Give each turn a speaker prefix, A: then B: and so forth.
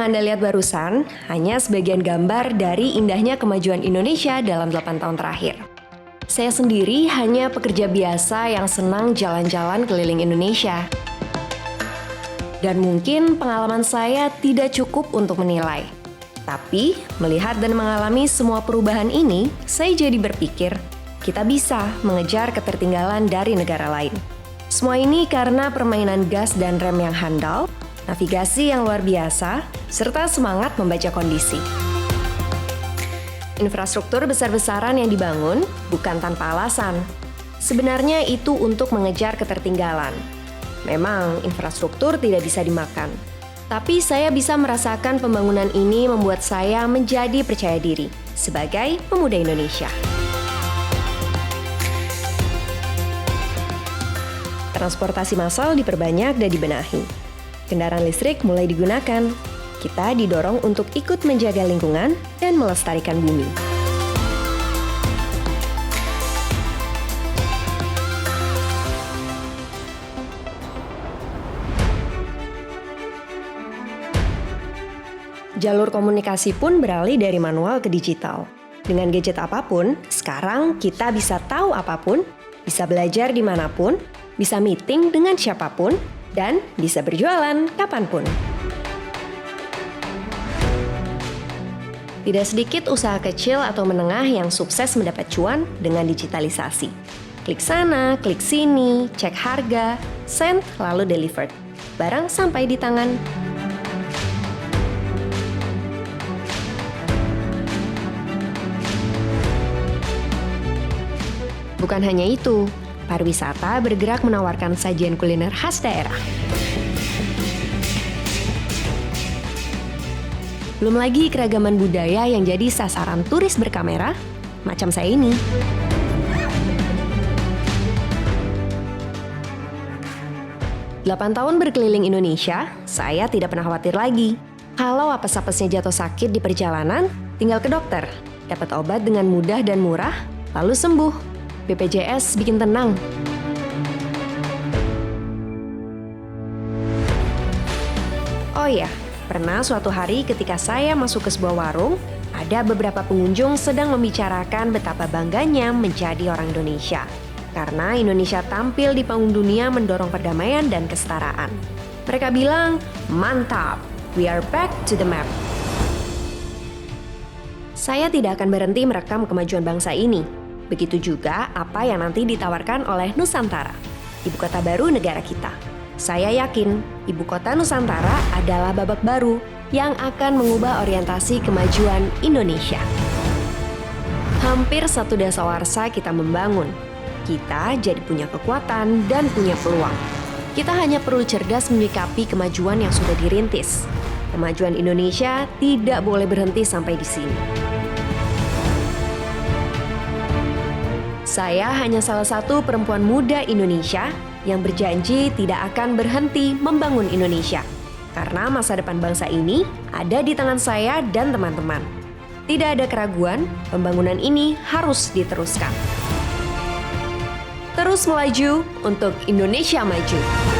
A: yang Anda lihat barusan hanya sebagian gambar dari indahnya kemajuan Indonesia dalam 8 tahun terakhir. Saya sendiri hanya pekerja biasa yang senang jalan-jalan keliling Indonesia. Dan mungkin pengalaman saya tidak cukup untuk menilai. Tapi, melihat dan mengalami semua perubahan ini, saya jadi berpikir, kita bisa mengejar ketertinggalan dari negara lain. Semua ini karena permainan gas dan rem yang handal, navigasi yang luar biasa, serta semangat membaca kondisi. Infrastruktur besar-besaran yang dibangun bukan tanpa alasan. Sebenarnya itu untuk mengejar ketertinggalan. Memang infrastruktur tidak bisa dimakan. Tapi saya bisa merasakan pembangunan ini membuat saya menjadi percaya diri sebagai pemuda Indonesia. Transportasi massal diperbanyak dan dibenahi. Kendaraan listrik mulai digunakan. Kita didorong untuk ikut menjaga lingkungan dan melestarikan bumi. Jalur komunikasi pun beralih dari manual ke digital. Dengan gadget apapun, sekarang kita bisa tahu apapun, bisa belajar dimanapun, bisa meeting dengan siapapun, dan bisa berjualan kapanpun. Tidak sedikit usaha kecil atau menengah yang sukses mendapat cuan dengan digitalisasi. Klik sana, klik sini, cek harga, send, lalu delivered. Barang sampai di tangan. Bukan hanya itu, pariwisata bergerak menawarkan sajian kuliner khas daerah. Belum lagi keragaman budaya yang jadi sasaran turis berkamera, macam saya ini. Delapan tahun berkeliling Indonesia, saya tidak pernah khawatir lagi. Kalau apes-apesnya jatuh sakit di perjalanan, tinggal ke dokter, dapat obat dengan mudah dan murah, lalu sembuh. BPJS bikin tenang. Oh iya, pernah suatu hari ketika saya masuk ke sebuah warung, ada beberapa pengunjung sedang membicarakan betapa bangganya menjadi orang Indonesia. Karena Indonesia tampil di panggung dunia mendorong perdamaian dan kesetaraan. Mereka bilang, mantap, we are back to the map. Saya tidak akan berhenti merekam kemajuan bangsa ini. Begitu juga apa yang nanti ditawarkan oleh Nusantara, ibu kota baru negara kita. Saya yakin ibu kota Nusantara adalah babak baru yang akan mengubah orientasi kemajuan Indonesia. Hampir satu dasawarsa kita membangun. Kita jadi punya kekuatan dan punya peluang. Kita hanya perlu cerdas menyikapi kemajuan yang sudah dirintis. Kemajuan Indonesia tidak boleh berhenti sampai di sini. Saya hanya salah satu perempuan muda Indonesia yang berjanji tidak akan berhenti membangun Indonesia. Karena masa depan bangsa ini ada di tangan saya dan teman-teman. Tidak ada keraguan, pembangunan ini harus diteruskan. Terus melaju untuk Indonesia maju.